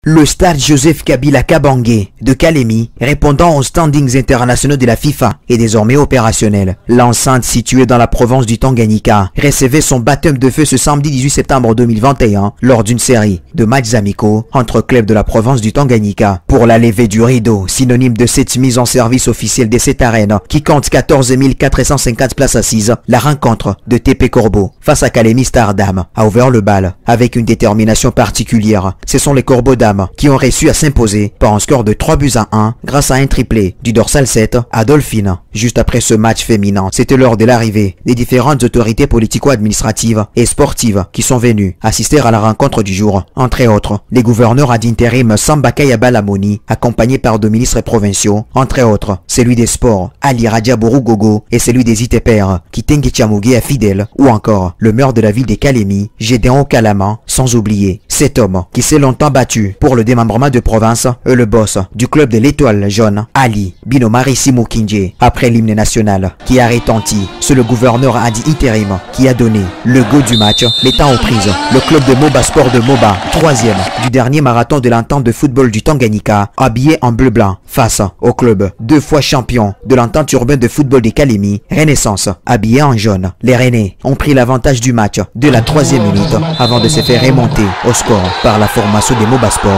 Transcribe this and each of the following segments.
Le stade Joseph Kabila Kabange de Kalemi, répondant aux standings internationaux de la FIFA, est désormais opérationnel. L'enceinte située dans la province du Tanganyika recevait son baptême de feu ce samedi 18 septembre 2021 lors d'une série de matchs amicaux entre clubs de la province du Tanganyika. Pour la levée du rideau, synonyme de cette mise en service officielle de cette arène qui compte 14 450 places assises, la rencontre de TP Corbeau face à Kalemi Stardam a ouvert le bal avec une détermination particulière. Ce sont les Corbeaux d'Am qui ont réussi à s'imposer par un score de 3-1 grâce à un triplé du dorsal 7 Adolphine. Juste après ce match féminin, c'était lors de l'arrivée des différentes autorités politico-administratives et sportives qui sont venues assister à la rencontre du jour. Entre autres, les gouverneurs ad intérim Samba Kayaba Lamoni, accompagnés par deux ministres provinciaux, entre autres, celui des sports Ali Radjabourou Gogo et celui des ITPR Kitenge Chamougué à Fidèle, ou encore le maire de la ville de Kalemi, Gédéon Kalama, sans oublier cet homme qui s'est longtemps battu pour le démembrement de province et le boss du club de l'étoile jaune, Ali Binomari Simokinje. Après l'hymne national qui a retenti, c'est le gouverneur Adi Interim qui a donné le go du match, mettant aux prises le club de Moba Sport de Moba, troisième du dernier marathon de l'entente de football du Tanganyika, habillé en bleu-blanc, face au club deux fois champion de l'entente urbaine de football de Kalemi, Renaissance, habillé en jaune. Les Rennais ont pris l'avantage du match de la 3e minute avant de se faire remonter au score par la formation de Moba Sport.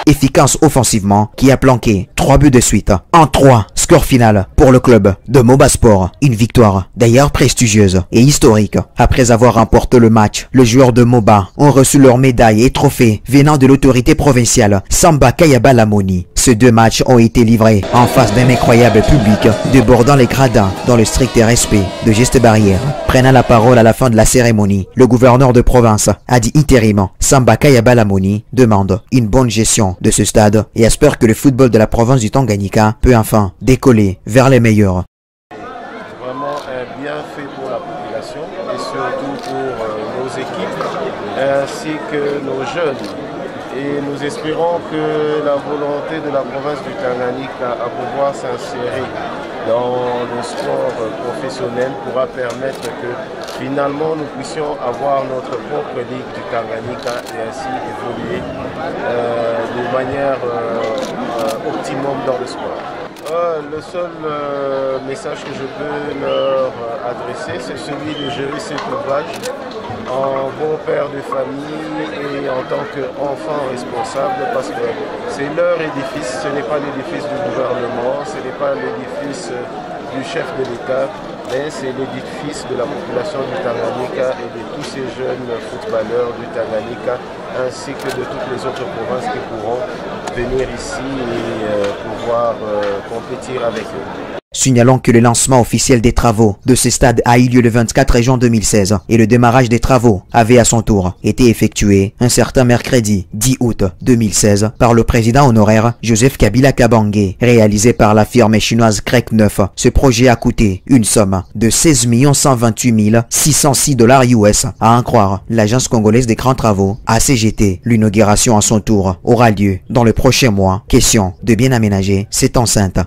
Efficace offensivement qui a planqué 3 buts de suite en 3. Score final pour le club de Moba Sport. Une victoire d'ailleurs prestigieuse et historique. Après avoir remporté le match, les joueurs de Moba ont reçu leurs médailles et trophées venant de l'autorité provinciale Samba Kayaba Lamoni. Ces deux matchs ont été livrés en face d'un incroyable public débordant les gradins dans le strict respect de gestes barrières. Prenant la parole à la fin de la cérémonie, le gouverneur de province Adi Interim Samba Kayaba Lamoni demande une bonne gestion de ce stade et espère que le football de la province du Tanganyika peut enfin décoller vers les meilleurs. Vraiment un bienfait pour la population et surtout pour nos équipes ainsi que nos jeunes. Et nous espérons que la volonté de la province du Tanganyika à pouvoir s'insérer dans le sport professionnel pourra permettre que finalement nous puissions avoir notre propre ligue du Tanganyika et ainsi évoluer de manière optimum dans le sport. Le seul message que je peux leur adresser, c'est celui de gérer cet ouvrage en bon père de famille et en tant qu'enfant responsable, parce que c'est leur édifice, ce n'est pas l'édifice du gouvernement, ce n'est pas l'édifice du chef de l'État, mais c'est l'édifice de la population du Tanganyika et de tous ces jeunes footballeurs du Tanganyika, ainsi que de toutes les autres provinces qui pourront venir ici et pouvoir compétir avec eux. Signalons que le lancement officiel des travaux de ce stade a eu lieu le 24 juin 2016 et le démarrage des travaux avait à son tour été effectué un certain mercredi 10 août 2016 par le président honoraire Joseph Kabila Kabange, réalisé par la firme chinoise Crec 9. Ce projet a coûté une somme de 16 128 606 $ US, à en croire l'agence congolaise des grands travaux ACGT. L'inauguration à son tour aura lieu dans le prochain mois. Question de bien aménager cette enceinte.